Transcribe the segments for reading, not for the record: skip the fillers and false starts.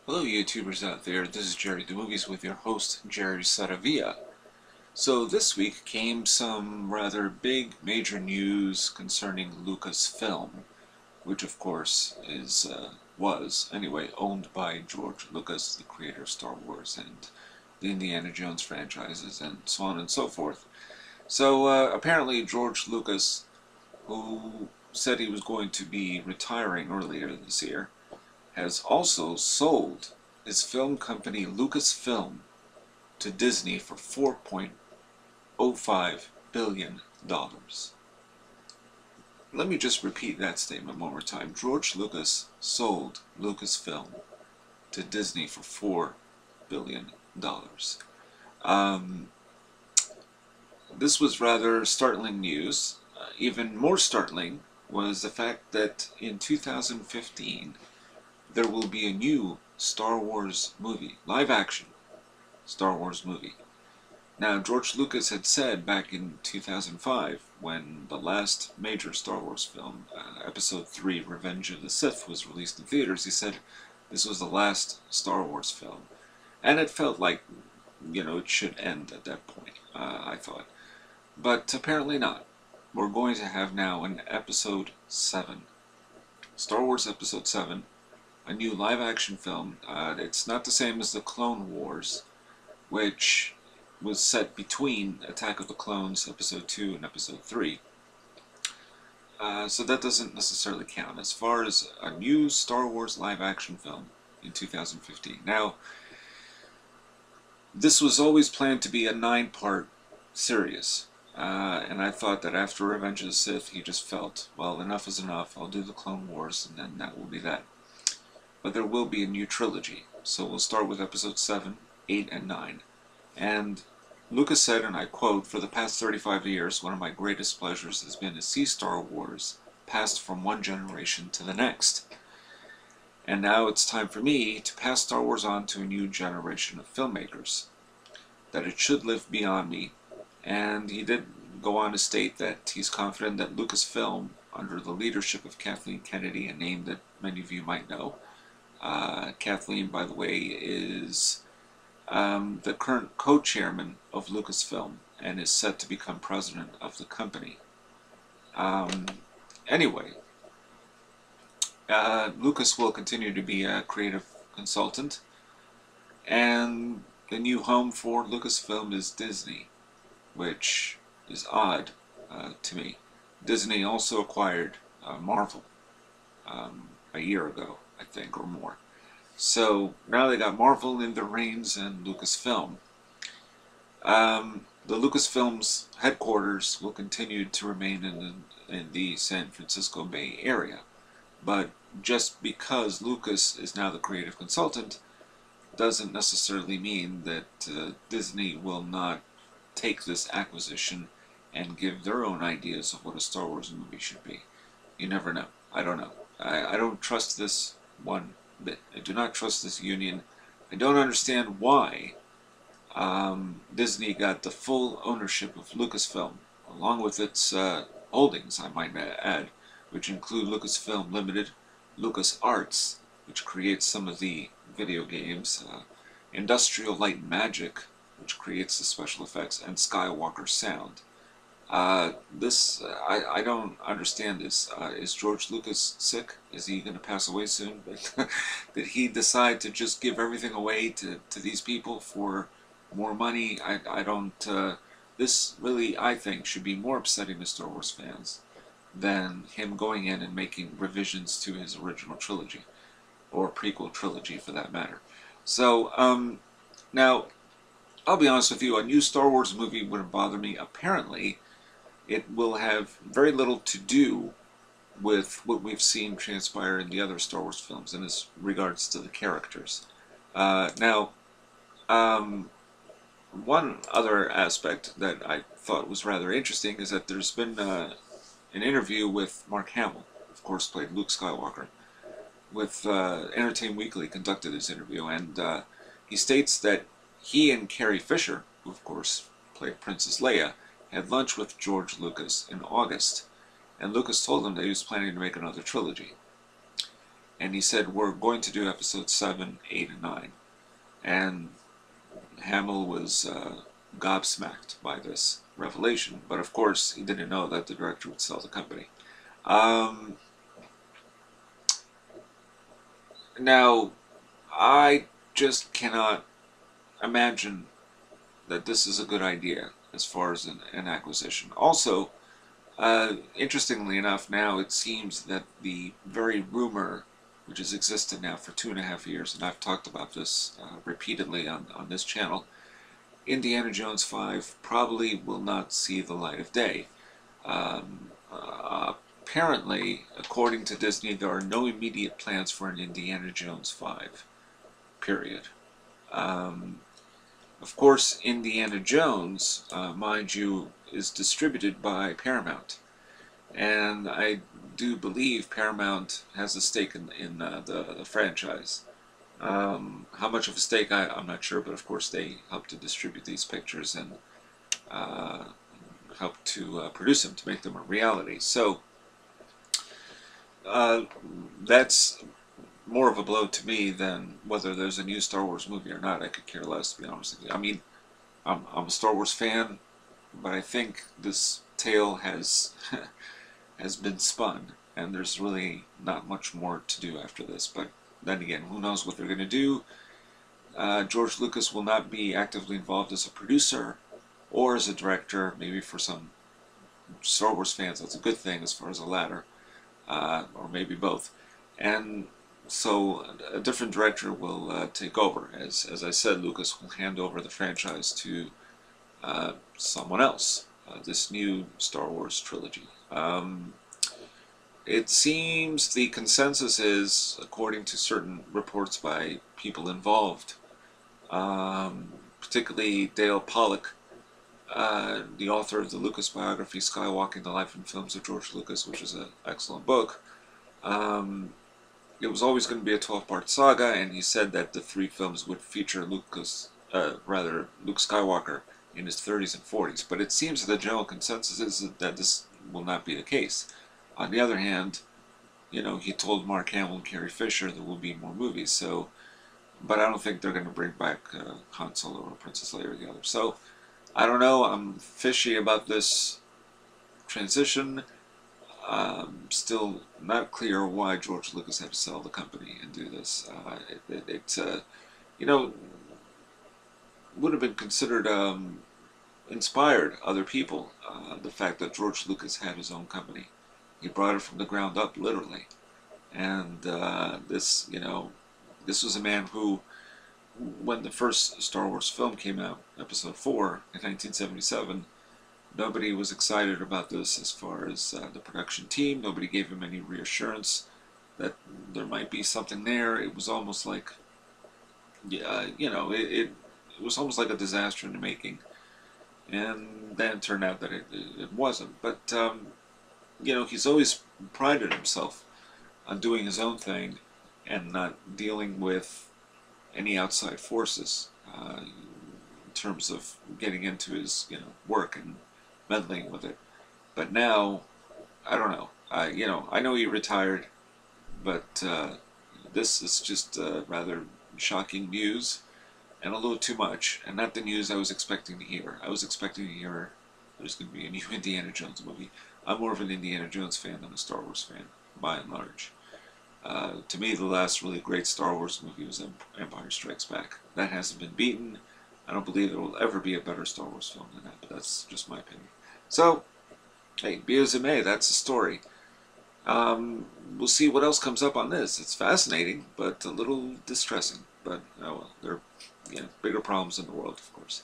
Hello YouTubers out there, this is Jerry the Movies with your host Jerry Saravia. So this week came some rather big major news concerning Lucasfilm, which of course was owned by George Lucas, the creator of Star Wars and the Indiana Jones franchises and so on and so forth. So apparently George Lucas, who said he was going to be retiring earlier this year, has also sold his film company Lucasfilm to Disney for $4.05 billion. Let me just repeat that statement one more time. George Lucas sold Lucasfilm to Disney for $4 billion. This was rather startling news. Even more startling was the fact that in 2015 there will be a new Star Wars movie, live-action Star Wars movie. Now, George Lucas had said back in 2005, when the last major Star Wars film, Episode-VII, Revenge of the Sith, was released in theaters, he said this was the last Star Wars film. And it felt like, it should end at that point, I thought. But apparently not. We're going to have now an Episode-VII. Star Wars Episode-VII. A new live-action film. It's not the same as the Clone Wars, which was set between Attack of the Clones Episode 2 and Episode 3. So that doesn't necessarily count as far as a new Star Wars live-action film in 2015. Now, this was always planned to be a 9-part series. And I thought that after Revenge of the Sith, he just felt, well, enough is enough. I'll do the Clone Wars, and then that will be that. But there will be a new trilogy. So we'll start with Episode 7, 8, and 9. And Lucas said, and I quote, "For the past 35 years, one of my greatest pleasures has been to see Star Wars passed from one generation to the next. And now it's time for me to pass Star Wars on to a new generation of filmmakers. That it should live beyond me." And he did go on to state that he's confident that Lucasfilm, under the leadership of Kathleen-Kennedy, a name that many of you might know, Kathleen, by the way, is the current co-chairman of Lucasfilm and is set to become president of the company. Anyway, Lucas will continue to be a creative consultant, and the new home for Lucasfilm is Disney, which is odd to me. Disney also acquired Marvel a year ago, I think, or more. So now they got Marvel in their reins and Lucasfilm. The Lucasfilm's headquarters will continue to remain in the San Francisco Bay Area. But just because Lucas is now the creative consultant doesn't necessarily mean that Disney will not take this acquisition and give their own ideas of what a Star Wars movie should be. You never know. I don't know. I don't trust this one bit. I do not trust this union. I don't understand why Disney got the full ownership of Lucasfilm, along with its holdings, I might add, which include Lucasfilm Limited, LucasArts, which creates some of the video games, Industrial Light and Magic, which creates the special effects, and Skywalker Sound. I don't understand this. Is George Lucas sick? Is he going to pass away soon? Did he decide to just give everything away to these people for more money? I don't... this really, I think, should be more upsetting to Star Wars fans than him going in and making revisions to his original trilogy, or prequel trilogy for that matter. So, now, I'll be honest with you, a new Star Wars movie wouldn't bother me. Apparently, it will have very little to do with what we've seen transpire in the other Star Wars films in as regards to the characters. Now, one other aspect that I thought was rather interesting is that there's been an interview with Mark Hamill, of course played Luke Skywalker, with Entertainment Weekly conducted this interview, and he states that he and Carrie Fisher, who of course played Princess Leia, had lunch with George Lucas in August, and Lucas told him that he was planning to make another trilogy. and he said, we're going to do episodes 7, 8, and 9. And Hamill was gobsmacked by this revelation, but of course he didn't know that the director would sell the company. Now, I just cannot imagine that this is a good idea as far as an acquisition. Also, interestingly enough, now it seems that the very rumor, which has existed now for 2.5 years, and I've talked about this repeatedly on this channel, Indiana Jones 5 probably will not see the light of day. Apparently, according to Disney, there are no immediate plans for an Indiana Jones 5, period. Of course, Indiana Jones, mind you, is distributed by Paramount. And I do believe Paramount has a stake in the franchise. How much of a stake, I'm not sure, but of course they help to distribute these pictures and help to produce them, to make them a reality. So that's more of a blow to me than whether there's a new Star Wars movie or not. I could care less, to be honest with you. I mean, I'm a Star Wars fan, but I think this tale has has been spun, and there's really not much more to do after this. But then again, who knows what they're going to do. George Lucas will not be actively involved as a producer or as a director. Maybe for some Star Wars fans that's a good thing as far as the latter, or maybe both. And so a different director will take over. As I said, Lucas will hand over the franchise to someone else, this new Star Wars trilogy. It seems the consensus is, according to certain reports by people involved, particularly Dale Pollock, the author of the Lucas biography, Skywalking: The Life and Films of George Lucas, which is an excellent book. It was always going to be a 12-part saga, and he said that the 3 films would feature Luke Skywalker in his 30s and 40s. But it seems that the general consensus is that this will not be the case. On the other hand, you know, he told Mark Hamill and Carrie Fisher there will be more movies. So, but I don't think they're going to bring back Han Solo or Princess Leia together. So, I don't know. I'm fishy about this transition. Still not clear why George Lucas had to sell the company and do this. You know, would have been considered inspired other people. The fact that George Lucas had his own company, he brought it from the ground up, literally. And this, you know, this was a man who, when the first Star Wars film came out, Episode 4 in 1977. Nobody was excited about this as far as the production team. Nobody gave him any reassurance that there might be something there. It was almost like, yeah, you know, it was almost like a disaster in the making. And then it turned out that it wasn't. But, you know, he's always prided himself on doing his own thing and not dealing with any outside forces in terms of getting into his, you know, work and meddling with it. But now, I don't know. You know, I know he retired, but this is just rather shocking news and a little too much, and not the news I was expecting to hear. I was expecting to hear there's going to be a new Indiana Jones movie. I'm more of an Indiana Jones fan than a Star Wars fan, by and large. To me, the last really great Star Wars movie was Empire Strikes Back. That hasn't been beaten. I don't believe there will ever be a better Star Wars film than that, but that's just my opinion. So, hey, be as it may, that's the story. We'll see what else comes up on this. It's fascinating, but a little distressing. But, oh well, there are, you know, bigger problems in the world, of course.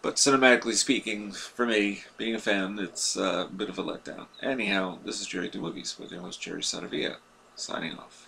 But cinematically speaking, for me, being a fan, it's a bit of a letdown. Anyhow, this is Jerry Do Movies with your host, Jerry Saravia, signing off.